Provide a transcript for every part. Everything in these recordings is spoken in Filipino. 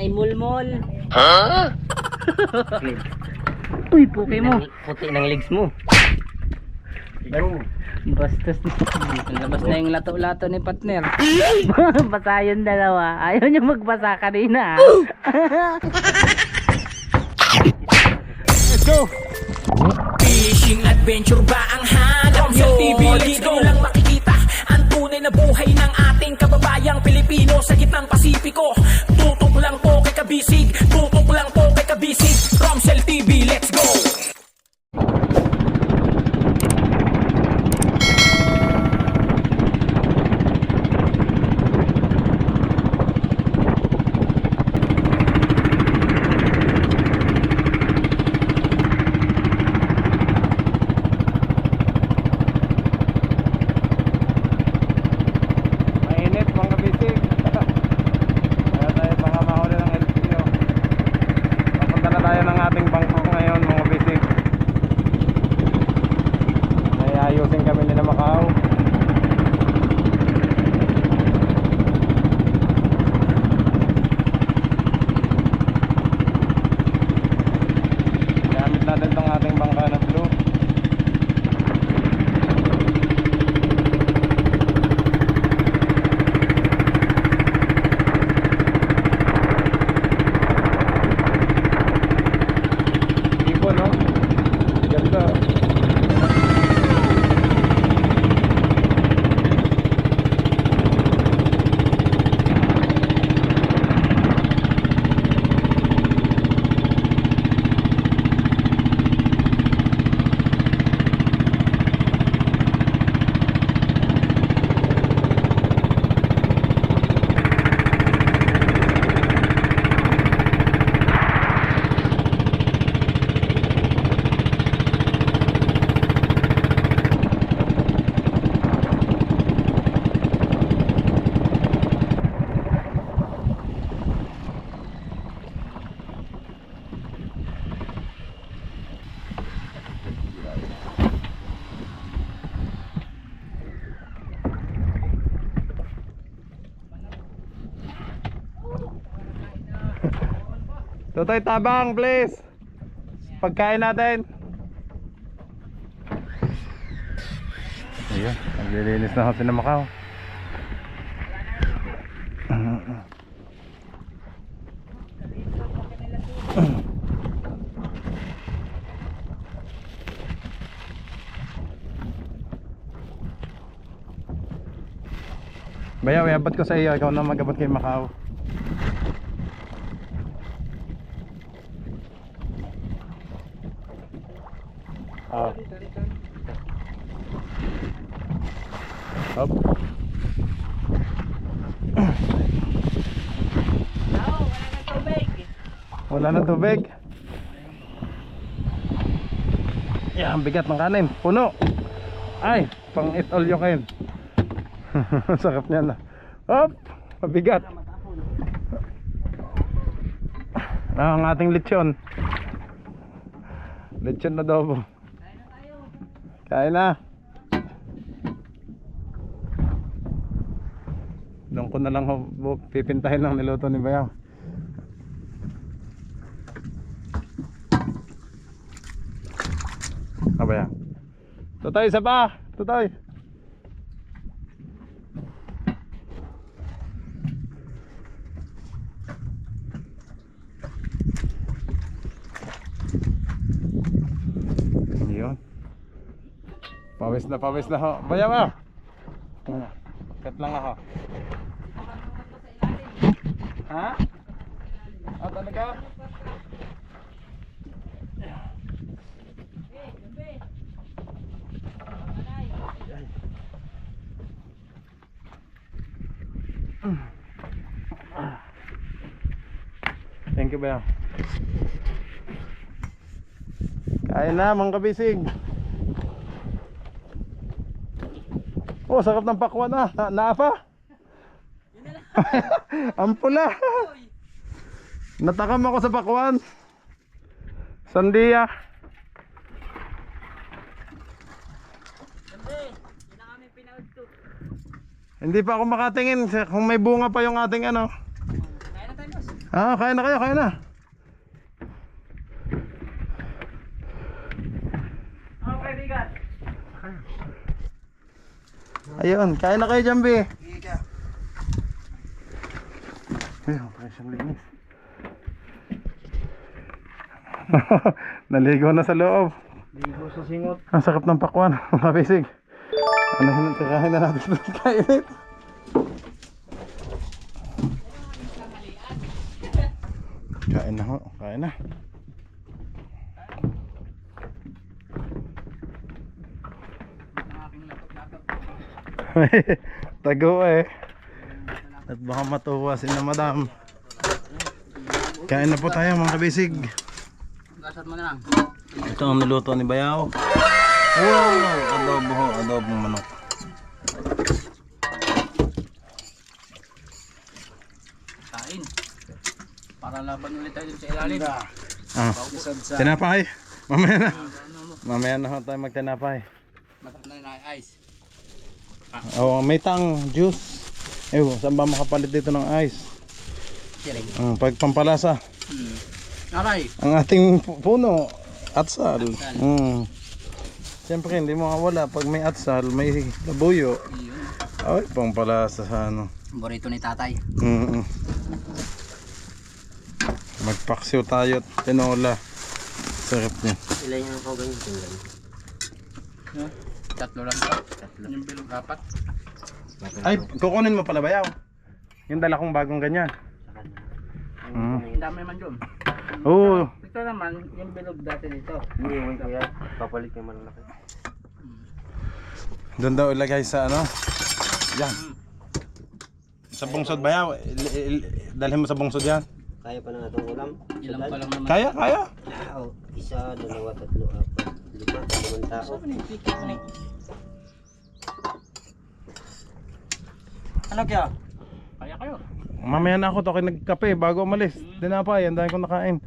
May mulmol. Ha? Uy, puki mo. Puti ng legs mo. Bastos na. Labas na yung lato-lato ni partner. Basa yung dalawa. Ayaw niya magbasa kanina. Let's go! Fishing adventure ba ang hanap nyo? TV dito lang makikita ang tunay na buhay ng ating kababayang Pilipino sa gitnang Pasipiko. Tutok lang po kay Kabisig, tutok lang po kay Kabisig. Romsel TV, let's go! Mainit mga bisig. Kaya tayo baka mahuli ng LTO. Papunta na tayo ng ating Bangkok ngayon mga bisig. May ayusin kami nila Macau. Gamit natin tong ating bangka na blue. Tipo no? Ganda. Totoy tabang please. Pagkain natin. Ayun, naglilinis na kasi ng Macau. Bayaw, abot ko sa iyo, ikaw na mag-abot kay Macau. Oh. Hop. Wala nang tubig. Yeah, ang bigat ng kanin. Puno. Ay, pang eat all you can. Sakap niyan na. Hop, mabigat. Ang ating lechon. Lechon na adobo. Kain na. Doon ko na lang pipintahin ng niluto ni Bayaw. Bayaw. Tutoy, isa pa. Tutoy. Yun. Pawis na ho. Bayaw ah. Kat lang ako. Ha? Ah, talaga? Thank you, Bayaw. Kain na mga kabisig. Oh, sarap ng pakwan ah. Naapa? Ang pula. Natakam ako sa pakwan. Sandia. Hindi pa ako makatingin kung may bunga pa yung ating ano. Ah, kaya na kayo, kaya na. Okay, bigat. Ayun, kaya na kayo, Jambi. Ayun, kaya siyang linis. Naligo na sa loob. Ligo sa singot. Ang sakap ng pakwan, mga bisig. Ano hinatirahin na natin doon kainit. Kain na ho, kain na. Tago eh. At baka matuwa si na madam. Kain na po tayo mga kabisig. Gasat mo na lang. Ito ang niluto ni Bayaw. Wow! Adobo ho, adobong manok. Kain. Para laban ulit tayo dun sa ilalim. Ah, tinapay. Mamaya na. Mamaya na ho tayo magtinapay. Masarap na yung ice. Oh, may tang juice. Saan ba makapalit dito ng ice? Siring. Pag pampalasa. Okay. Ang ating puno, atsal. Siyempre hindi mo mawala pag may atsal, may labuyo. Ay, pampalasa sa ano. Burrito ni tatay. Magpaksiw tayo at tinola. Sarap niya. Ilan yung ako ganyan tingnan. Tatlo lang to. Yung bilog apat. Ay, kukunin mo pala Bayaw. Yung dala kong bagong ganyan. Ang dami man yun. Oo. Ito naman, yung bilog dati dito. Iniwan ko yan. Papalit yung malalaki. Doon daw ilagay sa ano. Yan. Sa bungsod Bayaw. Dalhin mo sa bungsod yan. Kaya pa na itong ulam. Ilang pa lang naman. Kaya, kaya. Oo. Isa, dalawa, tatlo, apat, lima, 5 tao. Ano kaya? Kaya kayo. Mamaya na ako to kayo nagkape bago umalis. Dinapay, ang dami kong nakain.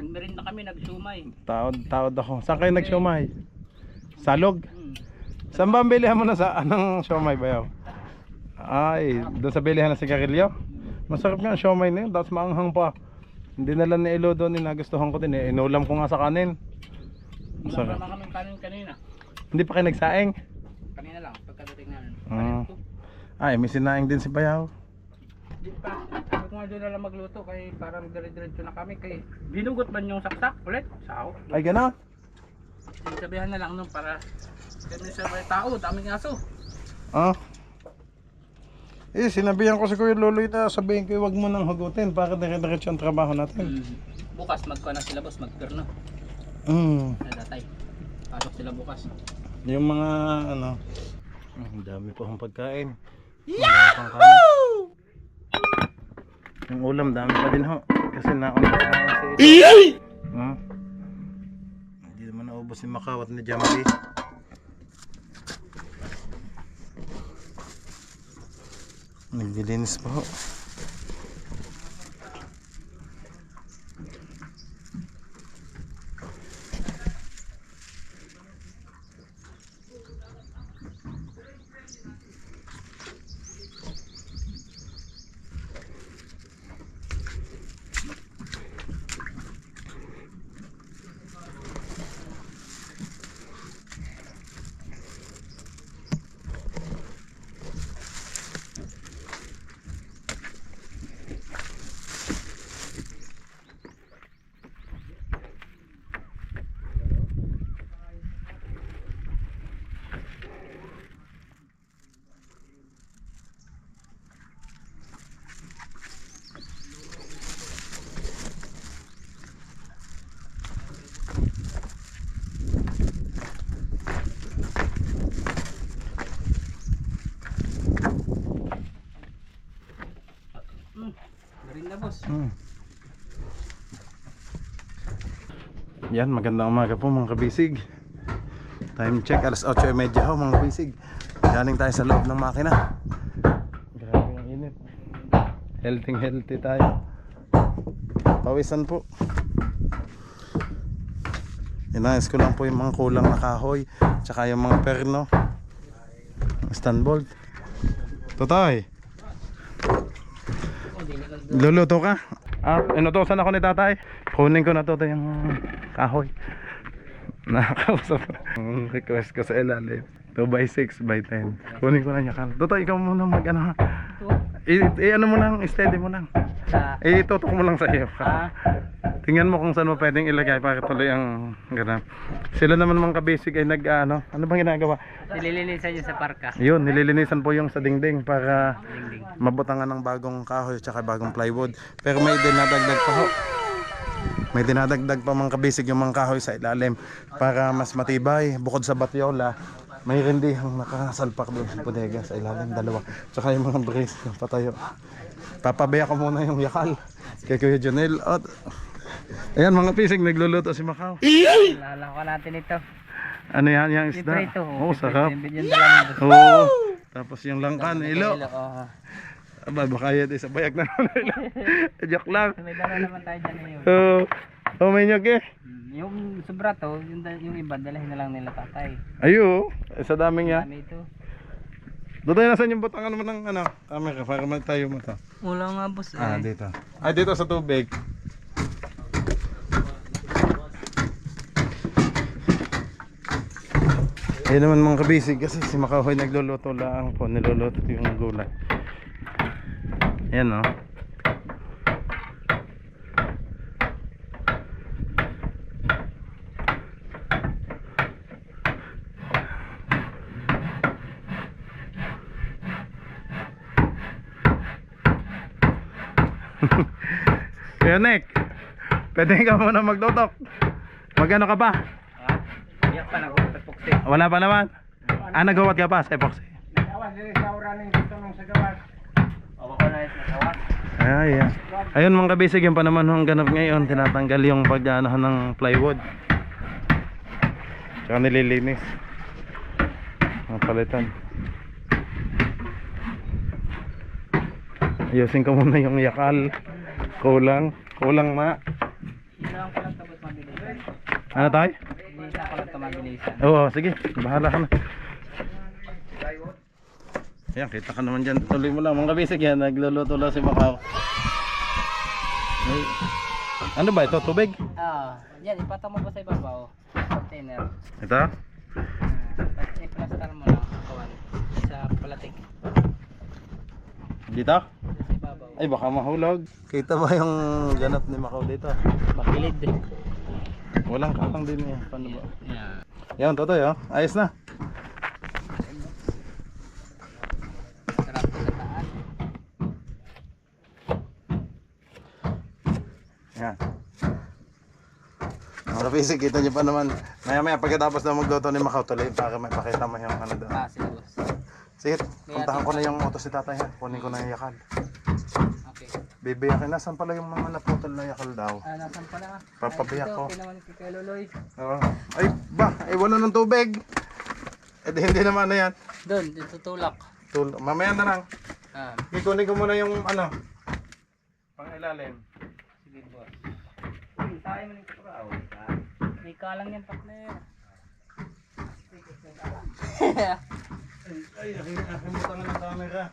Ang meron na kami, nagsumay. Taod ako. Saan kayo nagsiomay? Salog? Saan ba ang bilihan mo na sa anong siomay Bayaw? Ay, doon sa bilihan ng sigarilyo? Masarap nga ang siomay na yun, tapos maanghang pa. Hindi na lang nailo doon, nagustuhan ko din eh. Inulam ko nga sa kanin. Masarap na kami kanin kanina. Hindi pa kayo nagsaing? Kanina lang, pagkadating namin. Ay, may sinaing din si Bayaw. Di pa, sabi ko nga doon na lang magluto kay parang dire-diretso na kami kay binugot man yung saksak ulit, sao. Ay, gano'n? Sabihan na lang nung para kami sa may tao, daming aso. Ah. Sinabihan ko si Kuya Loloy na sabihin ko huwag mo nang hugutin para dire-diretso ang trabaho natin. Bukas magkuha na sila boss, magpirno. Na datay. Pasok sila bukas. Yung mga ano, ang dami po ang pagkain. Yahoo! Yung ulam dami pa din ho. Kasi nauna ko na kasi ito. Hindi naman naubos ni Macau at ni Jambi. Naglilinis pa ho. Galing na boss. Yan, magandang umaga po mga kabisig. Time check, alas 8:30 ho mga kabisig. Galing tayo sa loob ng makina. Grabe ang init. Healthy tayo. Pawisan po. Inayos ko lang po yung mga kulang na kahoy, tsaka yung mga perno, stand bolt. Totoy, luluto ka? Inutosan ako ni tatay. Kunin ko na to yung kahoy. Nakakausap. Ang request ko sa ilalim. 2x6 by 10. Kunin ko na yakal. Toto, ikaw muna mag ano ha. Ano mo lang, steady mo lang. Itutok mo lang sa iyo. Tingnan mo kung saan mo pwedeng ilagay para tuloy ang ganap. Sila naman mga kabisig ay ano bang ginagawa? Nililinisan niya sa parka. Yun, nililinisan po yung sa dingding para mabutangan ng bagong kahoy at bagong plywood. Pero may dinadagdag pa ho. May dinadagdag pa mga kabisig yung mga kahoy sa ilalim para mas matibay. Bukod sa batyola, may rindihang nakasalpak doon sa bodega sa ilalim, dalawa. Tsaka yung mga brace na patayo. Papabaya ko muna yung yakal kay Kuya Jonel. Ayan mga pisig, nagluluto si Macau. Lalako natin ito. Ano yan, yung isda? Ito. Oo, sarap. Yung dalaman. Oo. Tapos yung langkan, ilo. Oo. Aba, baka yan isa bayag na naman. Joke lang. May dala naman tayo dyan ngayon. Oo, may nyog eh. Yung sobra to, yung iba dalahin na lang nila tatay. Ayo, sa daming yan. Dami ito. Doon nasan yung butangan naman ng ano, camera para tayo mo to. Wala nga boss Dito. Dito sa tubig. Ayun naman mga kabisig kasi si Makahoy nagluluto lang po, niluluto yung gulay. Ayan o. Kaya Nick, pwede ka muna magtutok. Magano ka pa? Iyak pa nag-epoxy. Wala pa naman. Nagawat ka pa sa epoxy. Nagawas din sa uraning dito nung sa gawas. Awa ko na ito nagawas. Ayan. Ayun mga kabisig, yung pa naman ang ganap ngayon, tinatanggal yung pag-anahan ng plywood. Tsaka nililinis. Ang palitan. Ayusin ko muna yung yakal. Kulang na. Ilang ko lang tapos mabilisan. Ano tayo? Hindi ko lang ito mabilisan. Oo, sige. Bahala ka na. Ayan, kita ka naman dyan. Tuloy mo lang. Mga kabisig yan. Nagluluto lang si Macau. Ano ba ito? Tubig? Yan. Ipata mo ba sa ibabaw? Container. Ito? Tapos i-plaster mo lang. Kawan. Sa palatik. Dito? Sa ibabaw. Ay, baka mahulog. Kita ba yung ganap ni Macau dito? Bakilid eh. Walang kakang din eh. Paano ba? Yeah. Yan, Totoy oh. Ayos na. Sarap sa taas. Yan. Mga kabisig, kita nyo pa naman. Maya pagkatapos na magluto ni Macau, tuloy para may pakita mo yung ano doon. Sige boss. Sige, puntahan ko na yung utos ni tatay ha. Kunin ko na yung yakal. Okay. Bibiyakin, nasan pala yung mga naputol na yakal daw? Nasaan pala? Papabiyak ko. Okay naman kay Loloy. Oo. Ay, wala ng tubig. Eh, hindi naman na yan. Doon, tutulak. Mamaya na lang. Kunin ko muna yung ano, pang ilalim. Sige boss. Tayo mo ng kapraw. May kalang yan partner. Ay, aking butangan ng camera.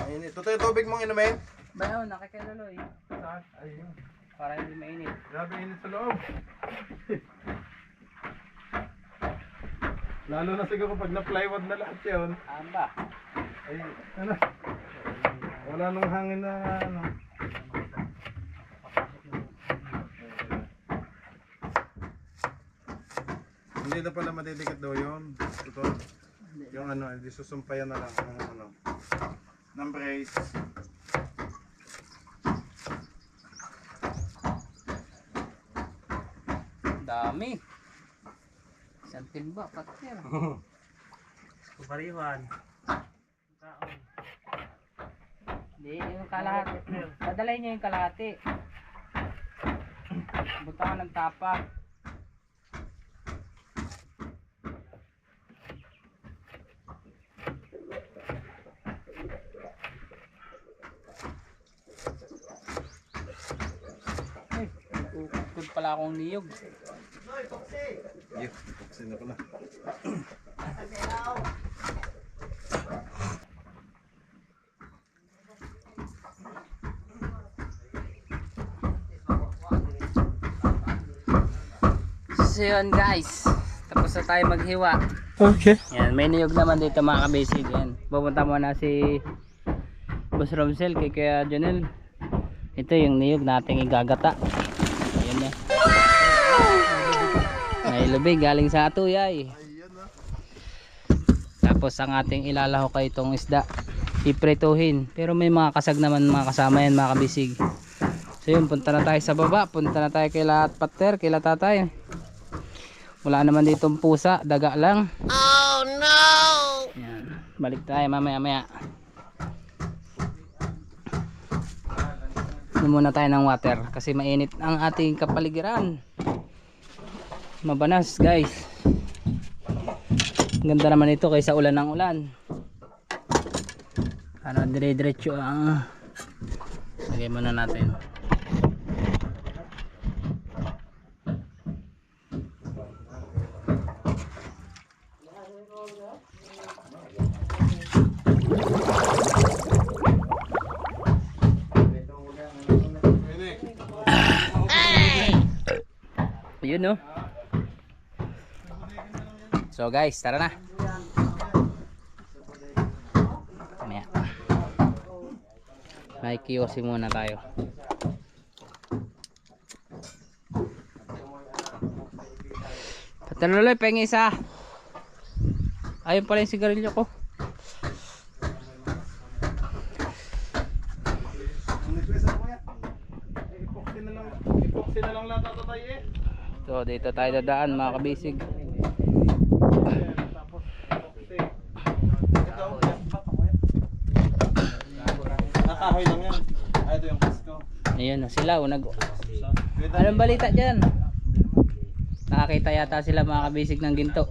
Ayun, ito yung tubig mong inumin? Bayaw, nakakiloloy. Saan? Ayun. Para hindi mainit. Grabe init sa loob. Lalo na siguro pag na-plywood na lahat yun. Amba. Ay, ano? Wala nang hangin na ano. Hindi na pala madidikit daw yun. Ito. Yung ano, hindi susumpayan na lang ng ano. Ng brace. Dami. Isang timba, partner. Pariwan. Hindi, yung kalahati. Padalay niyo yung kalahati. Butangan ng tapa. Ay, kukod pala akong niyog. Sino ko na? So yun guys, tapos na tayo maghiwa. Okay. Yan, may niyog naman dito mga kabisig. Yan, pupunta muna si Boss Romsel kay Kuya Jonel. Ito yung niyog nating igagata. Ayan na. May lubig galing sa atuyay. Tapos ang ating ilalaho kay itong isda, iprituhin. Pero may mga kasag naman mga kasama yan mga kabisig. So yun, punta na tayo sa baba. Punta na tayo kila Pater, kila tatay. Wala naman ditong pusa, daga lang. Oh no! Yan. Balik tayo mamaya. Inom muna tayo ng water kasi mainit ang ating kapaligiran. Mabanas guys. Ganda naman ito kaysa ulan ng ulan. Para dire-diretso ang lagay muna natin. Yun no. So guys, tara na. Mamaya. May kiyosi muna tayo. Patanuloy, pengi isa. Ayun pala yung sigarilyo ko. Epoxy na lang lata tatay eh. So dito tayo dadaan mga kabisig. Nakahoy lang yan. Ay, ito yung Pasko. Ayun na sila. Anong balita dyan? Nakakita yata sila mga kabisig ng ginto.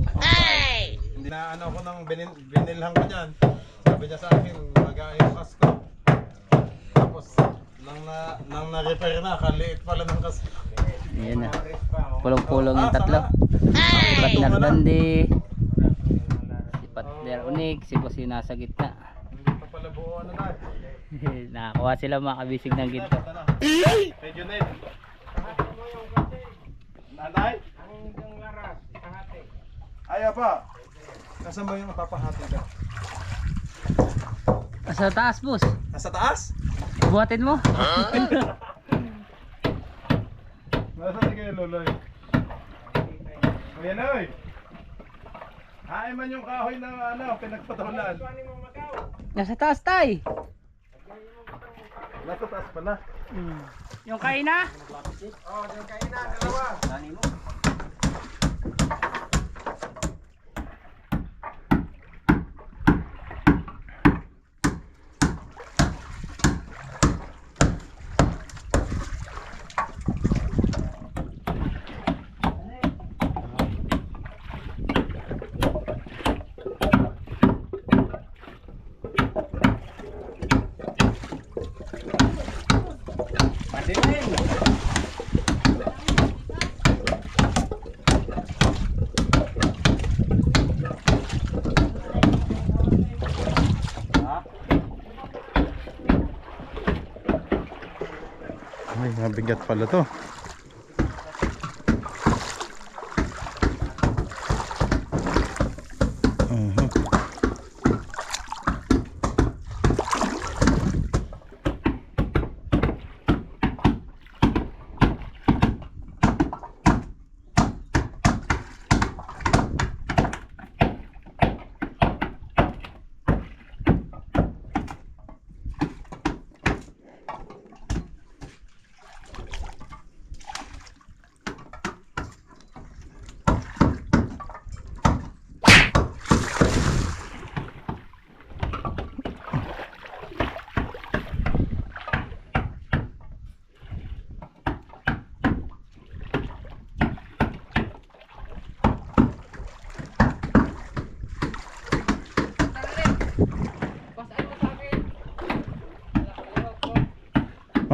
Hindi na ano ko nang binilhan ko dyan. Sabi niya sa akin, mag-aayos yung Pasko. Tapos, nang na-repair na, kaliit pala ng Pasko. Ayan na. Pulong-pulong yung tatlo. Si Partner Dandi, si Partner Unig, si Boss yung nasa gitna. Hindi pa pala buo ano na. Nakakuha sila mga kabisig ng ginto. Medyo na yun. Nanay? Ay, apa. Kasama yung papahati ka. Sa taas, boss. Nasa taas? Buhatin mo. Nasaan kayo, Loloy? Kuya Noy! Hain man yung kahoy na ano, pinagpatulan. Nasa taas tay. Nasa taas pala. Yung kaina? Oo, yung kaina, dalawa. Ay, mabigat pala to.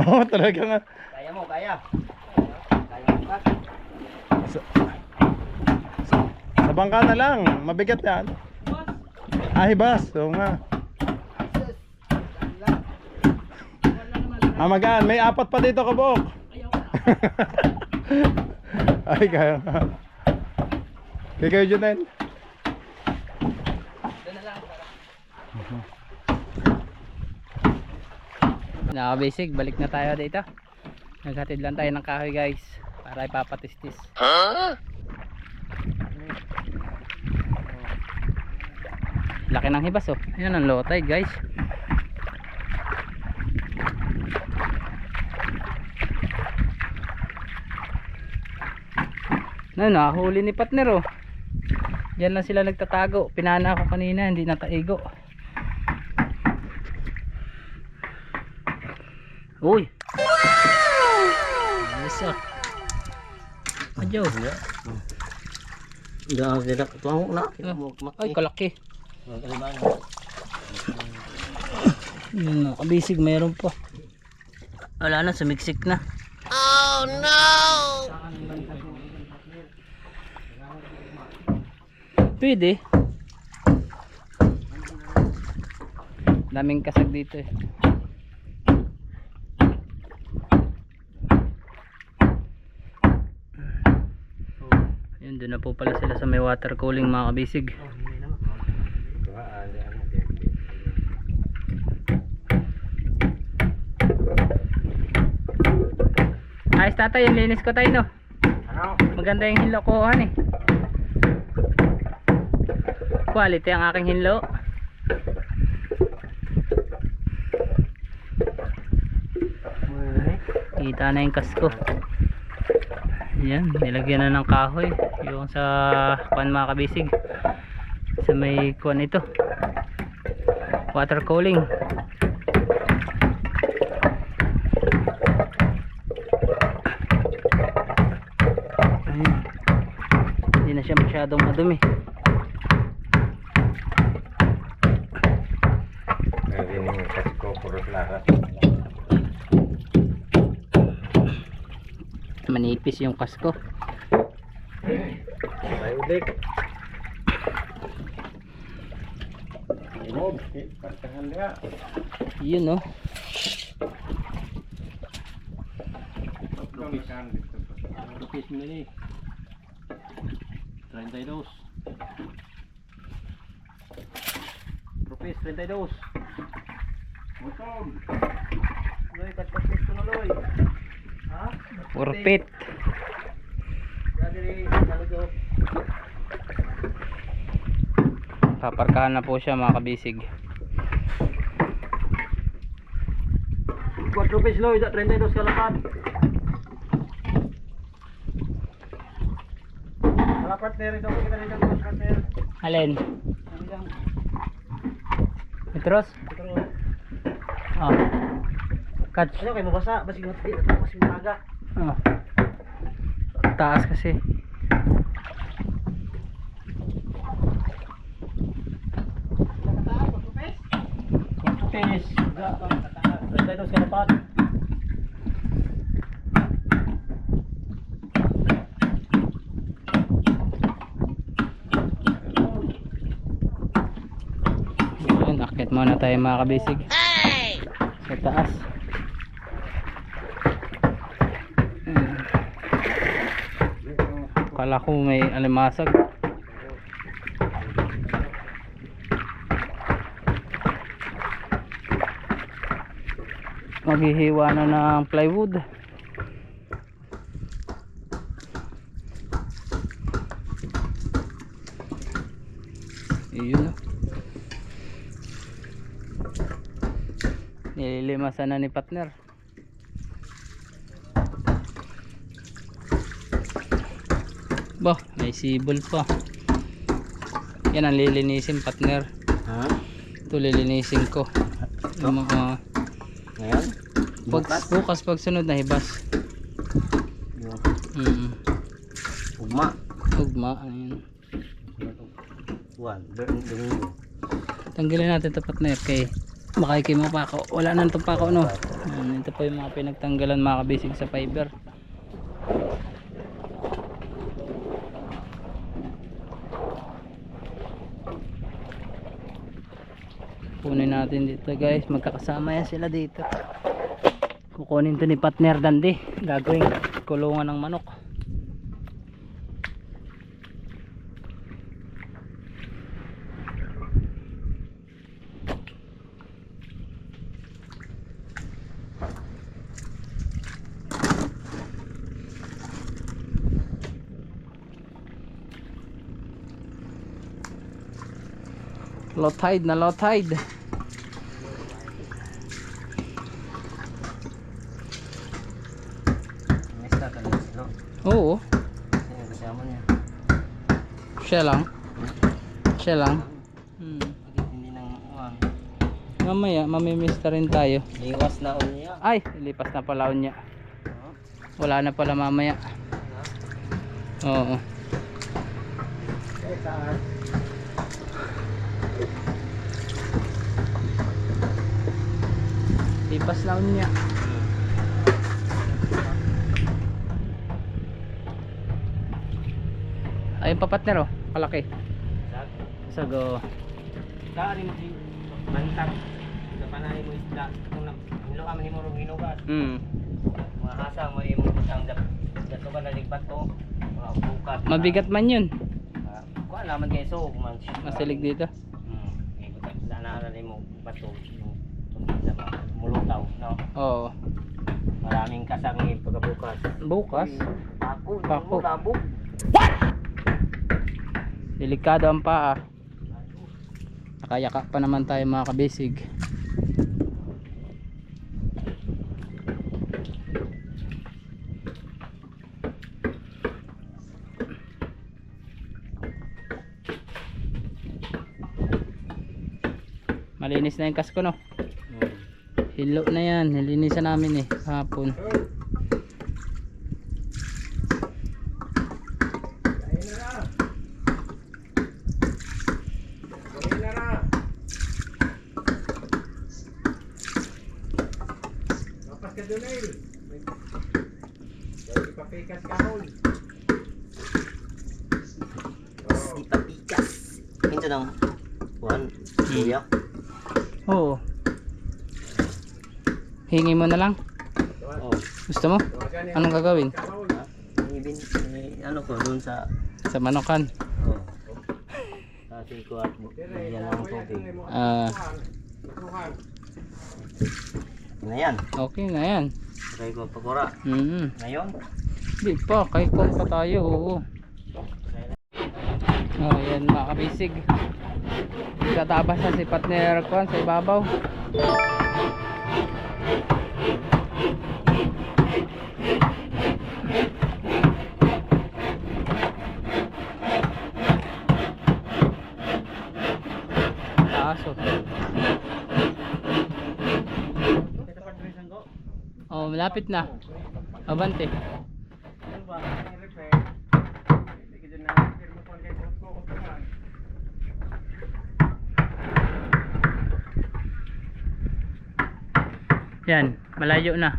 Oo, talaga nga. Kaya mo, kaya. Sa Sa bangka na lang. Mabigat yan. Ay, bas. Oo nga. Magaan. May 4 pa dito, Kabok. Ay, kaya. Kaya kayo dyan din. Nakabasic, balik na tayo dito. Naghatid lang tayo ng kahoy guys para ipapatistis. Laki ng hibas oh. Ayan ang low tide guys. Nahuli ni partner oh. Diyan lang sila nagtatago. Pinana ako kanina, hindi nataigo. Uy. Yes ah. Adyo. Tidak tuang na. Ay kalaki. Nakabisig meron pa. Wala na, sumiksik na. Oh no! Pwede. Daming kasag dito eh. Ayun, doon na po pala sila sa may water cooling mga kabisig. Ayos tatay, yung linis ko tayo no. Maganda yung hinlo kuhan eh. Quality ang aking hinlo. Kita na yung kasko. Yan, nilagyan na ng kahoy yung sa kuan mga kabisig. Sa may kuan ito. Water cooling. Ayun. Hindi na siya masyadong madumi. Manipis yung kasko. Yun no. Rupis mo nili. 32. Rupis 32. Butong. Loy kat-kat ko na loy. Ha? Urpit. Dadiri talaga. Paparkahan na po siya mga kabisig. 4 rupis loy, 32 kalapat. Kalapat nere daw kita rin ng partner. Alin? Petros? Oh. Catch. Ano kayo mabasa? Basig mati at basig maga. Oh. Taas kasi. Rupis. 32 kalapat. Ayun, akit muna tayo mga kabisig. Sa taas. Kala ko may alimasag. Maghihiwa na ng plywood. Iyon. Nililimasan na ni partner. Bah, may sibol pa. Yan ang lilinisin partner. Ha? Ito lilinisin ko. Yung mga Ngayon? bukas pag sunod na hibas. Ugma. Ugma. Ayun. Domingo. Tanggalin natin ito partner kay makikimo pa ako. Wala na itong pa ako no. Ito po yung mga pinagtanggalan mga kabisig sa fiber. kunin natin dito guys, magkakasama yan sila dito. Kukunin to ni partner Dandy, gagawing kulungan ng manok. Low tide na low tide. Mista talaga sila. Oo, Sino yung kasama niya? siya lang. Siya lang. Bakit hindi nang uwang? Mamaya, mamimista rin tayo. Liwas na niya. Ay, lipas na pala niya. Wala na pala mamaya. Oo. Lipas na niya. Ayun pa partner oh, kalaki. Sago. Dari mo si bantag. Sa panay mo isda. Kung nilo kami mo rong hinugas. Mga hasang mo yung isang dato ka naligbat to. Mga bukat. Mabigat man yun. Kung alaman kayo so, man. Masilig dito. Naalala mo bato yung sa mga mulutaw, no? Oo. Maraming kasangi pagkabukas. Bukas. Ako, Pako. labog. Delikado ang paa. Nakayaka pa naman tayo mga kabisig. Malinis na yung kasko no. Hilo na yan. Nilinisan namin eh hapon. Ipapikas. Ito nang kuhan. Kuya. Oo. Hingi mo na lang. Oh. Gusto mo? Anong gagawin? Ano ko doon sa Manokan. oh. Sa ating kuhat mo. Yan ang tubig. Na yan. Okay na yan. Try ko pakura. Ngayon. Di pa, kay kung pa tayo. Oo. Oh, yan mga kabisig. Katabas na si partner Kwan sa ibabaw. Aso. Oh, malapit na. Abante. Yan, malayo na.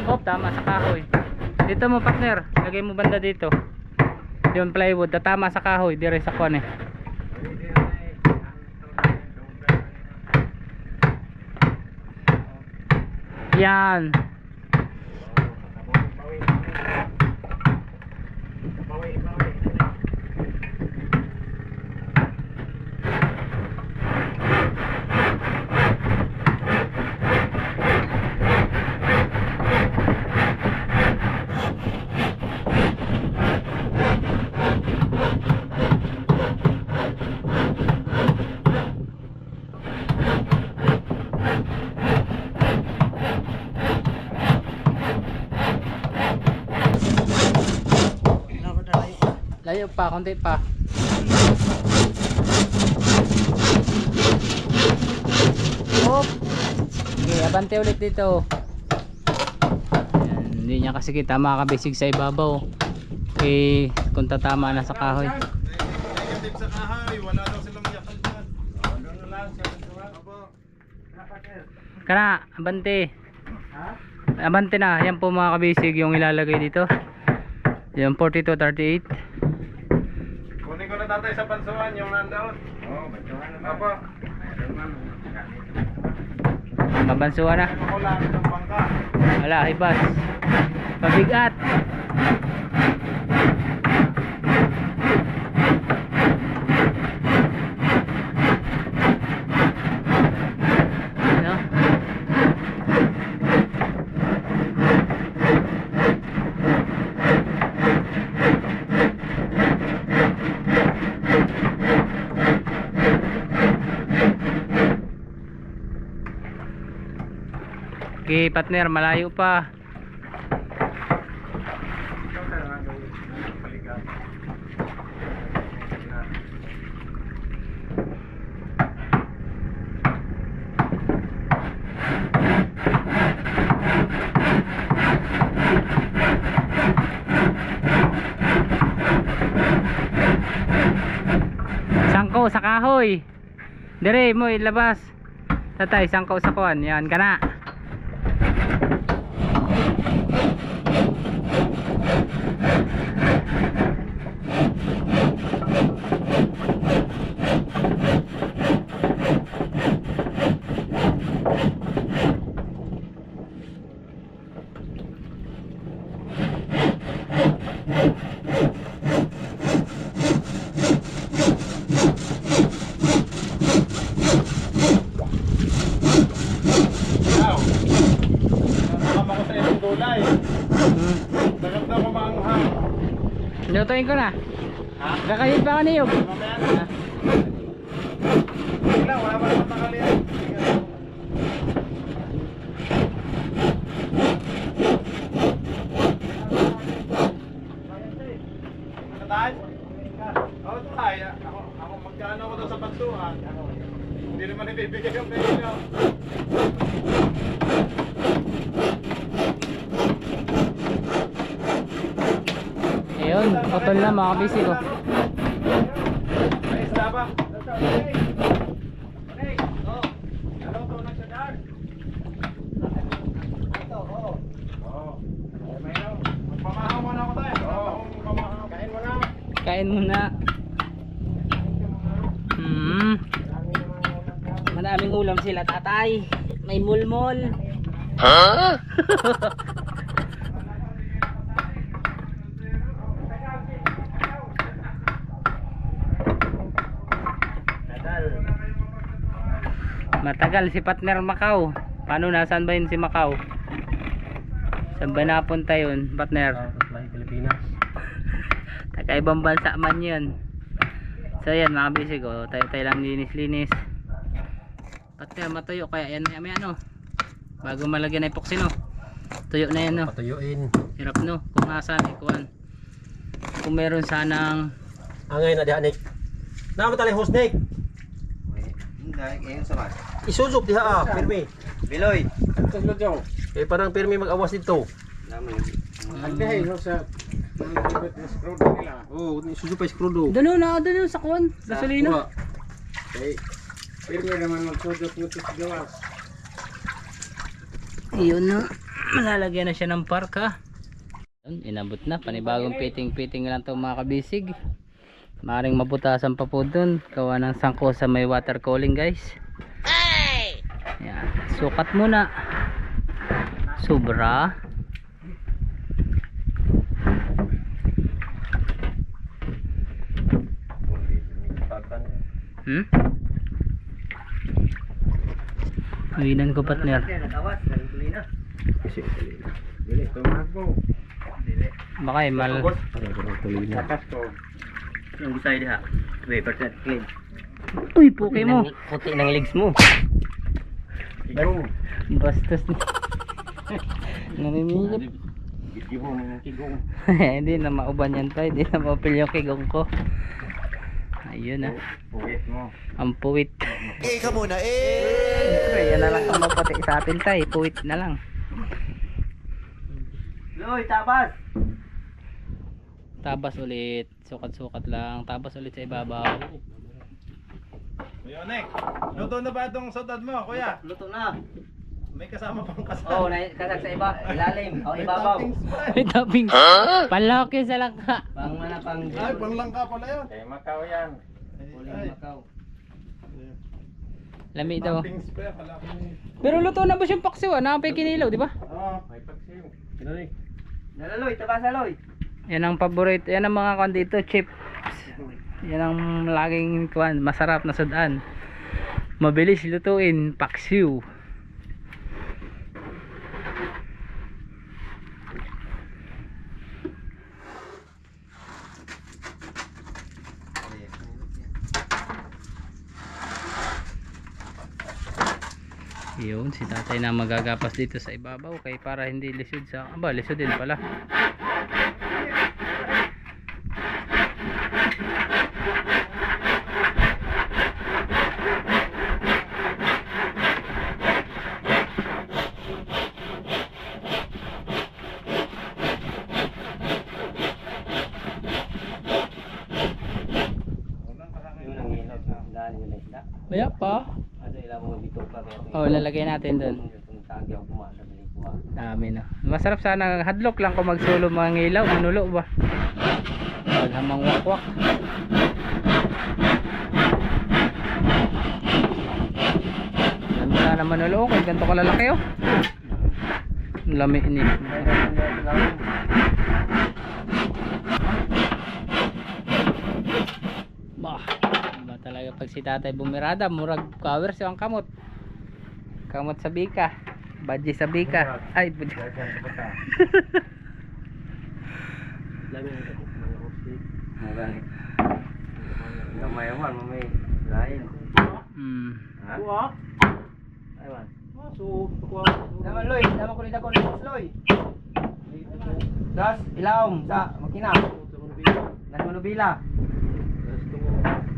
Oh, tama sa kahoy. Dito mo partner, lagay mo banda dito. Yung plywood, tama sa kahoy, dire sa kwan eh. Yan. Layo pa, konti pa. Oh. Okay, abante ulit dito. Ayan, hindi niya kasi kita makakabisig sa ibabaw. Eh, kung tatama na sa kahoy. Negative sa kahoy, wala daw silang yakal dyan. Gano'n lang, 7 Apo. Kana, abante. Abante na, yan po mga kabisig yung ilalagay dito. Yung 4238. Kunin ko na tatay sa pansuan yung nandoon. Apa? Mabansuhan na. Ako lang ng bangka. Wala, hibas. Pabigat. Ano? Okay, partner, malayo pa. Sangko sa kahoy. Dire mo ilabas. Tatay, sangko sa kuan. Yan kana. Kasama ko sa isang gulay. Dagdag ko maanghang. Lutuin ko na. Kakayit pa ka niyog. Mamaya na. Wala pa naman takali yan. Katay? Oo, tay. Ako magkano ko doon sa pagsuhan. Hindi naman ibibigay yung pera. Ayun, putol na mga kabisi ko. Ay, isda ba? Magpamahaw muna ako tayo. Kain mo na. Kain muna. Maraming ulam sila, tatay. May mulmol. Ha? Matagal si partner Macau. Paano, nasaan ba yun si Macau? Saan ba napunta yun, partner? Pilipinas. Kakaibang bansa man yun. So yan mga bisig, tayo lang linis-linis. Partner, matuyo kaya yan may ano. Bago malagyan na epoxy, no? Tuyo na yan, no? Patuyuin. Hirap, no? Kung nasaan ikuan. Kung meron sanang Angay na dihanik. Nama tali hosnek. Isusup diha pirmi. Biloy. Eh parang pirmi mag-awas dito. Oh, isusup pa skrudo. doon sa kuan, gasolina. Iyon na. Malalagyan na siya ng park, ha. Inabot na, panibagong piting-piting lang to mga kabisig. Maring mabutasan pa po dun. Gawa ng sangko sa may water cooling, guys. Yan. Sukat muna. Sobra. Uwinan ko, partner. Baka mal. Yung gusay diha. 2% clean. Uy, puki mo. Puti ng legs mo. Bastos. Namimilip. Hindi na mauban yan tayo. Hindi na maupil yung kigong ko. Ayun, ha. Puwit mo. Ang puwit. Ka muna Siyempre, yan na lang ang maputi sa atin tayo. Puwit na lang. Loy, tabas. Tabas ulit. Sukat-sukat lang. Tabas ulit sa ibabaw. Yonek, luto na ba itong sotad mo, kuya? Luto na. May kasama pang kasal. Oh, kasag sa iba. Ilalim. Oh, May ibabaw. toppings pa eh. May topping. Palaki sa langka. Pang mana pang Ay, panglangka pala yun. Kay Macau yan. Ay, Uling Macau. Lami daw. Things pa, kala ko ni. Pero luto na ba siyang paksiw? Nakapay kinilaw, di ba? May pagsiw. Kinali. Nalaloy, tabasaloy. Yan ang paborito. Yan ang mga kwan dito, chips. Yan ang laging kwan, masarap na sudan. Mabilis lutuin, paksiw. Yun, si tatay na magagapas dito sa ibabaw kay para hindi lisod sa lisod din pala. Yung nanginod, dahil yun na isda. Kaya pa. Ano ilang mga dito pa. Oh, lalagay natin doon. Yung tagi ako kumain sa kuha. Dami na. Masarap sana hadlock lang kung magsulo mga ilaw, manulo ba? Wag hamang wakwak. Ganda sana manulo ko, ganito kalalaki oh. Ang lami ni. Bah, ba talaga pag si tatay bumirada, murag cover siya ang kamot. Kamot sa bika. Badji sa bika. Ay, badji. Lami ang kapit mga hosti. Magaling. Gamay man, mamay. Lain. Ha? Kuha? Aywan. So, kuha. Naman Loy, naman kulit ako ng Loy. Das, ilawom sa makina. Das manubila.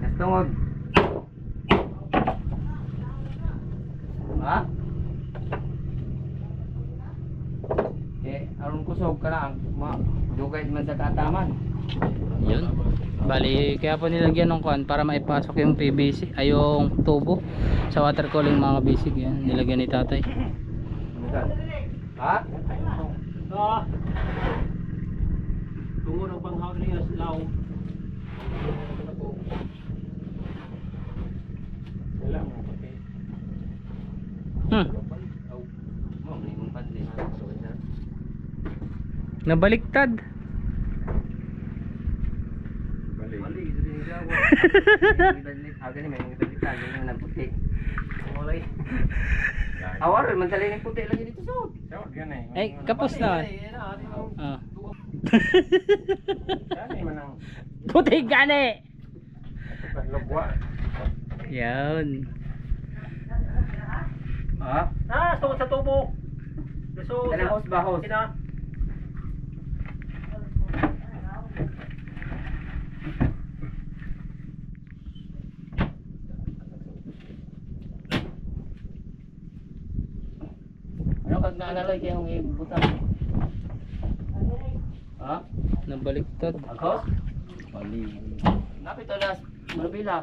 Das tungod. Ha? Aron kusog ka lang, dugay man sa kataman. Yun. Bali, kaya po nilagyan ng kuan para maipasok yung PVC, ay yung tubo sa water cooling mga kabisig. Yan, nilagyan ni tatay. Ha? Tungod ang panghawd niya sa law. Wala mo pati. Mo, may mong panli. Nabaliktad. Bali. Mali, ito din yung gawa. Agad may mga balik tayo na nagputi. Walay. Awar, mansali ng puti lagi dito sa. Sawag yan eh. Ay, kapos na. Ah. Yan man ang Puti gani. lagwa. Yan. Ha? Tungod sa tubo. So, Kanang bahos. Sina? Ano kag naalala kay yung ibutang? Ha? Nabaliktad. Ako? Bali. Napit alas, manubila.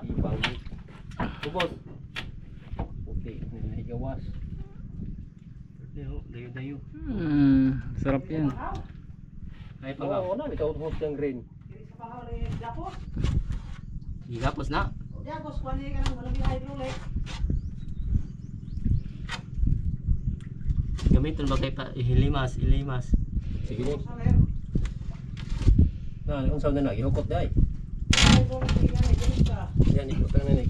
Ubos. Puti, niligawas. Dayo-dayo. Sarap yan. Ay pa. Oo na, ito host ng green. Gigapos na. Gamitin ba kay pa ihilimas, ilimas. Sige ni. Na, unsa na gihukot dai. Yan ikot na ni.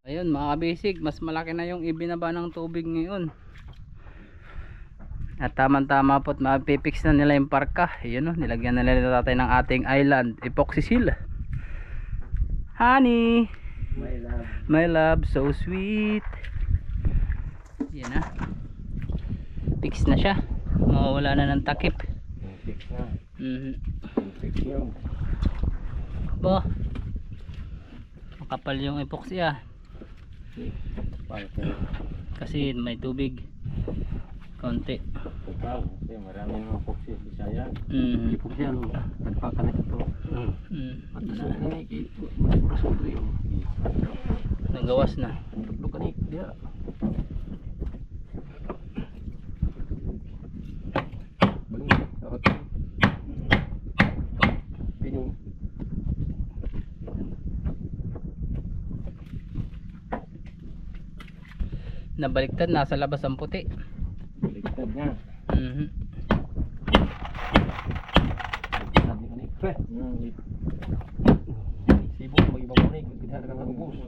Ayun mga kabisig, mas malaki na yung ibinaba ng tubig ngayon. At tamang-tama po't mapipix na nila yung parka. Ayun o, nilagyan na nila tatay ng ating island epoxy seal. Honey, My love. my love, so sweet. Yan na. Fix na siya. Mawawala na ng takip. Fix na. Fix yun. Bo, makapal yung epoxy ah. Kasi may tubig konti. Ikaw, kasi marami mga foxy sa Bisaya. Ipog siya no. Nagpaka na ito. At sa ni ito, masudro yung. Nagawas na. Luka ni dia. Bang, out. Pining. Nabaliktad, nasa labas ang puti. Baliktad nga. Mhm. Sabi ko ni pre. Sibuk pag ibang unig, kita ka ng ubos.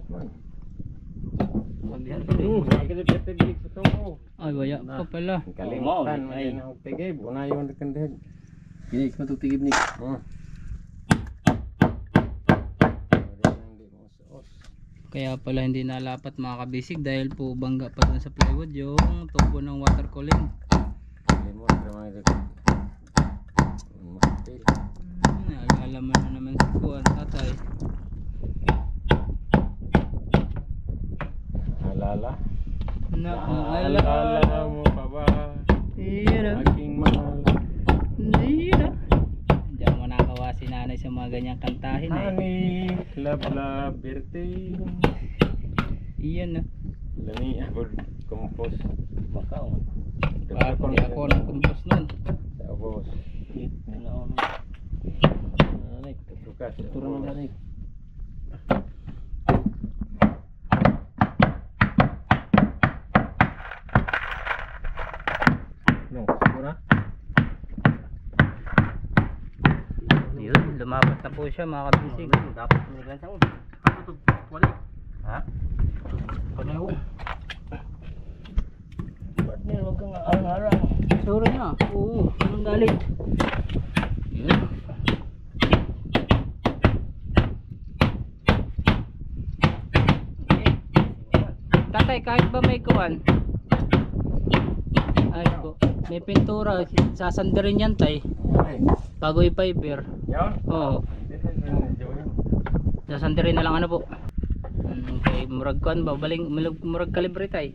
Ay, waya pa pala. Kalimutan mo din ang tigib. Una yung nagkandihan. Hindi ko tigib ni. Kaya pala hindi nalapat mga kabisig dahil po bangga pa dun sa plywood yung tubo ng water cooling. Naalalaman na naman si Kuan tatay. Alala. Naalala mo pa ba? Ira. Aking mahal. Ira. Diyan mo nakawa si nanay sa mga ganyang kantahin eh. Honey, love, love, birthday. Iyan na. Lani ako compose. Bakaw. Hindi ako nag-compose nun. Tapos, tukas. Turun na rin. No, sigura. Yun, lumapat na po siya mga kabisig. Dapat minigan sa mo. Ano to? Wali. Ha? Paneho. Partner, wag kang arang-arang. Sorry na. Oo, anong galit? Yun. Okay. Tatay, kahit ba may kuwan? Ay po, may pintura. Sasandarin yan tay. Ay, Bago i-fiber. yun? Oo. Sasandarin na lang ano po. Okay, murag kuwan ba? Baling, murag kalibre tay.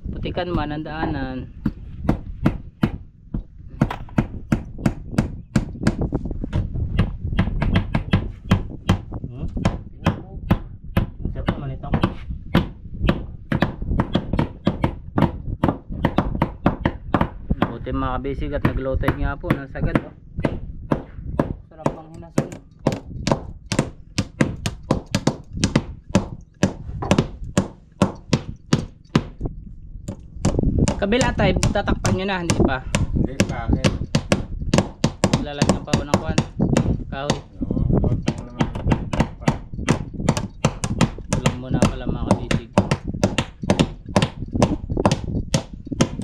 Putikan man ang daanan. Isa pa man itong. Buti mga kabisig at nag-low tide nga po ng sagad oh. Sarap pang hinasan. Kabila tayo, tatakpan nyo na, hindi pa. Hindi pa akin. Lalagyan pa ako ng kwan. Kahoy. Oo, utang naman. Tulong muna pala mga kabisig.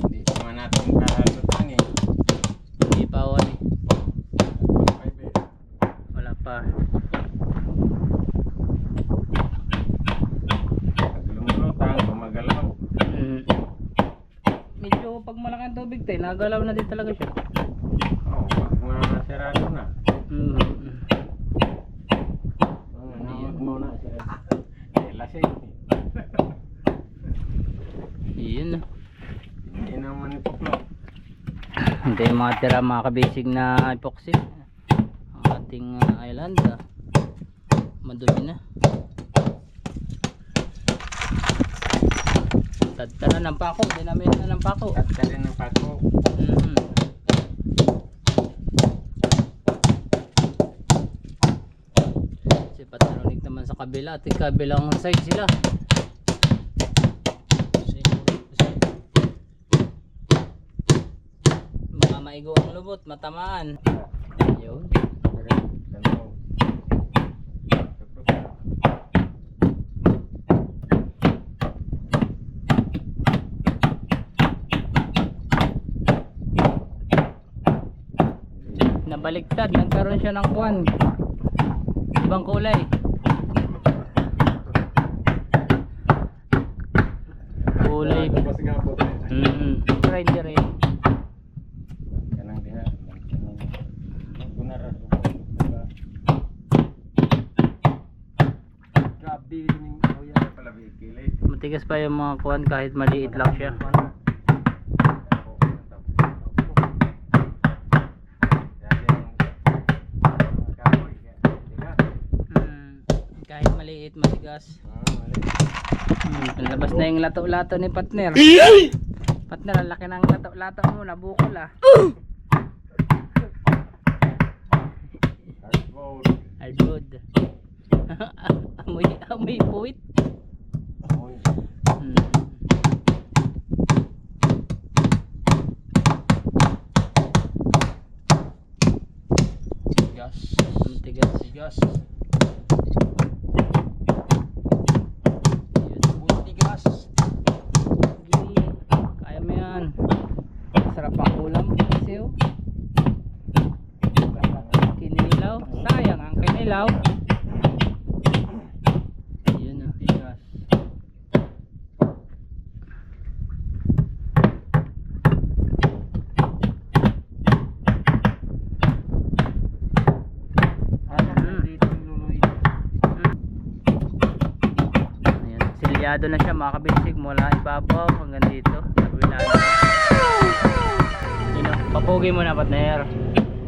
Hindi pa man natin kahalotan eh. Hindi pa awan eh. Five eh. Wala pa. Pag lumulutang, gumagalaw. Medyo pag malaki ang tubig tayo, nagalaw na din talaga siya. Oo, pag mga nasirado na. Nawag mo na. Eh, lasing. Iyon na. Hindi naman ipuklo. Hindi yung mga tira mga kabisig na epoxy. Ang ating island madumi na. Tadta na ng pako, dinamit na ng pako. At ka rin ng pako. Si Patronik naman sa kabila at kabilang side sila. Mga maigo ang lubot, matamaan. Yun. Nabaliktad, nagkaroon siya ng kwan. Ibang kulay. Kulay. Try dire. Kanang diha. Gunaran. Grabe yung kuya. Pala bikili. Matigas pa yung mga kwan kahit maliit lang siya. Kahit maliit, matigas. Palabas na yung lato-lato ni partner. Partner, ang laki ng lato-lato mo, nabukol ah. Hardwood. Amoy puwit. Tigas. Tigas. Yun. Puro tigas. Sige. Kaya mo yan. Sarap ang ulam. Kasi oh. Kinilaw. Sayang ang kinilaw. Yun oh. Tigas. Dito yung luloy. Ayan. Silyado na siya mga kabisig. Mula ibabaw hanggang dito. Sabilado. Yun oh. Papugi mo na partner.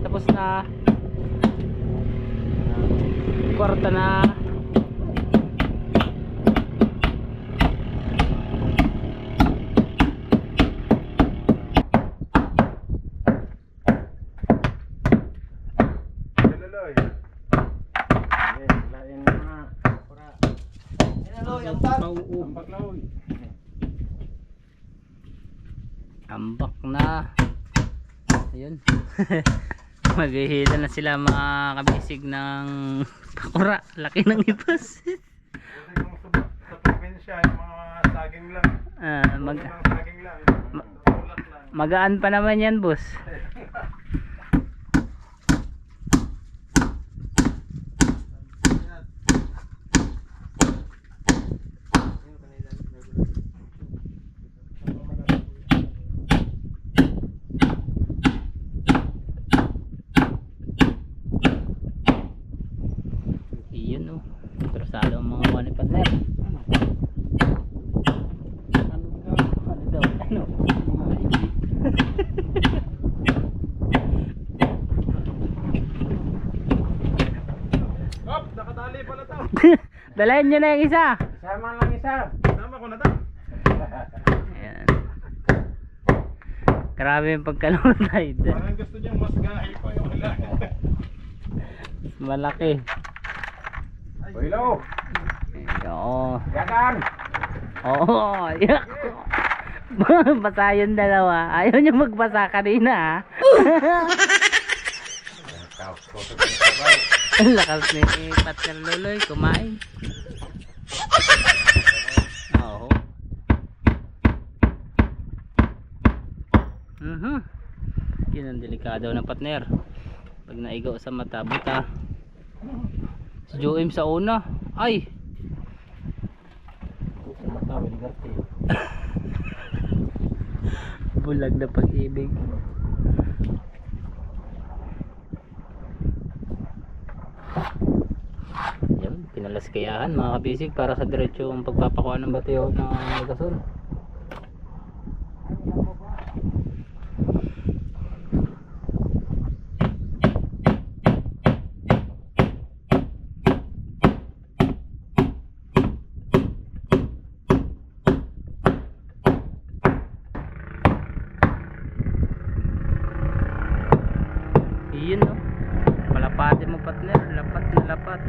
Tapos na. Kwarta na. Loloy. Lain na. Para. Pauo. Paglaoy. Ambak na. Ayun. Maghihila na sila mga kabisig ng pakura. Laki ng ipos. Kasi kung sa probinsya, yung mga saging lang. Mga saging lang. Ulat lang. Magaan pa naman yan, boss. Iyon oh. Pero salo ang mga wani partner. Ano daw? Ano? Hop! Nakatali pala to. Dalayan nyo na yung isa. Sama lang isa. Tama ko na to. Ayan. Grabe yung pagkalutay. Parang gusto niyang mas gahi pa yung ilan. Malaki. Boylo. Oo. Yakan. Oo. Yak. Basa yung dalawa. Ayaw nyo magbasa kanina ha. Ang lakas ni Partner Luloy. Kumain. Oo. Yun ang delikado ng partner. Pag naigaw sa mata, buta. Si Joem sa una. Ay! Bulag na pag-ibig. Yan, pinalaskayahan mga kabisig para sa diretsong pagpapakuha ng batiyo ng gasol. Iyon no. Palapatin mo partner, lapat na lapat.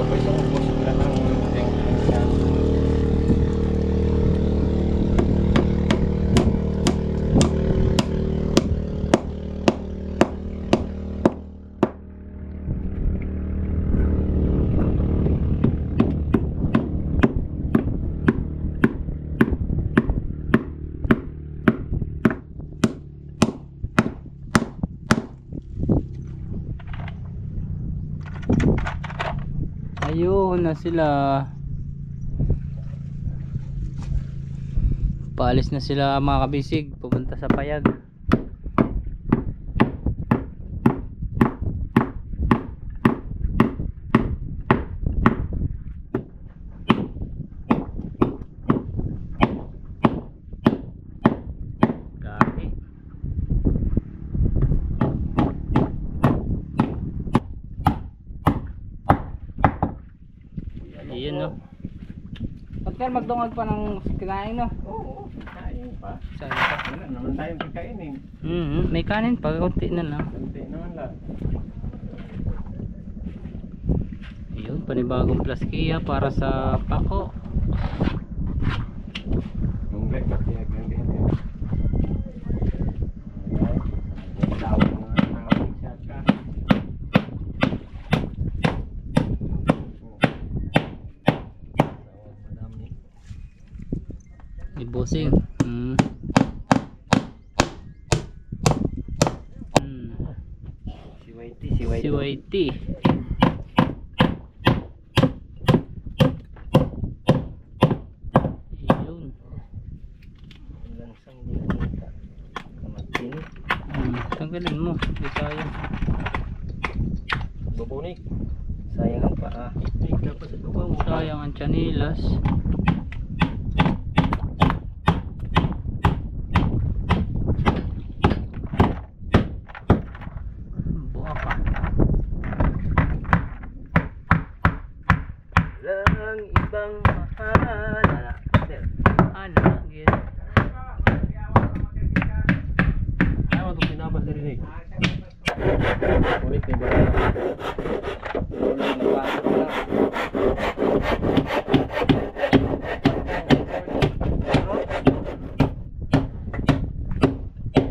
Tapos yung ubos lang ng Ayun na sila. Paalis na sila mga kabisig, pupunta sa payag. Gabi. Ayun no. Pagka magdungag pa ng kinain no. Oo, kain. Sayang pa. Sayang pa. Wala naman tayong kakainin. May kanin pa, kaunti na lang. Kunti naman lang. Ayun, panibagong plaskiya para sa pako. Munggay, kaya ganyan. Tawag mga nakapag siya ka. May bossing. Si Whitey, si Whitey. Si Whitey. Ayun. Langsang dinamita. Kamatin. Tanggalin mo. Di sayang. Bubunik. Sayang ang paa. Dapat sa baba mo. Sayang ang chanilas. Buha pa. Walang ibang mahala. Sir. Ano? Gil. Ayaw ito pinabas na rin eh. Ulit ni Bala.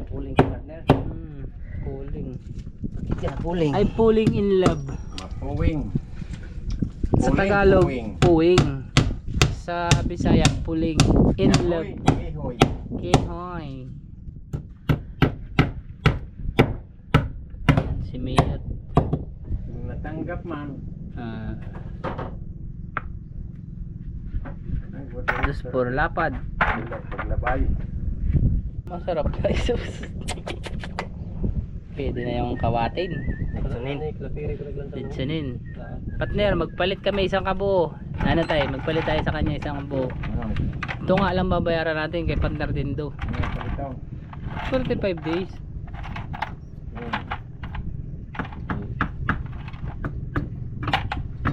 Puling partner. Pulling. Yan, puling. Ay, pulling in love. Mapuwing. Sa Puling, Tagalog, puwing. puwing. Sa Bisaya, pulling in love. Ihoy. Kihoy. Si Miyat. Kung natanggap man. Dos por lapad. Paglabay. Masarap guys. Pwede na yung kawatin. Nagsunin. Litsunin. Partner, magpalit kami isang kabuo. Ano tayo? Magpalit tayo sa kanya isang kabuo. Ito nga lang babayaran natin kay partner din do. 45 days.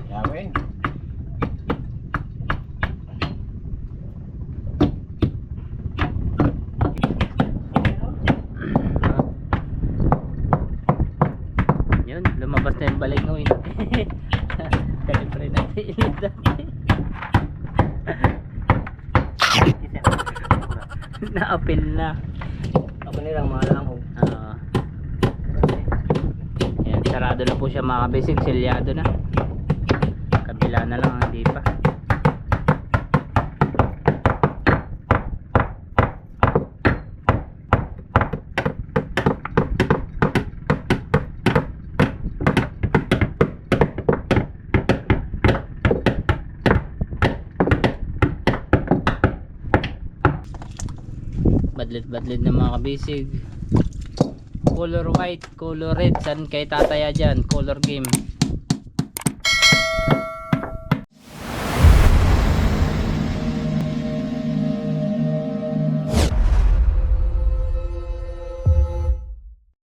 Yawin. Yun, lumabas na yung balingoy. Kalibre natin ilit natin. Na-apil na. Ako nilang malang. Yan, sarado na po siya mga kabisig. Silyado na. Kabila na lang, hindi pa. Badlit-badlit na mga kabisig. Color white, color red. San kay tataya dyan? Color game.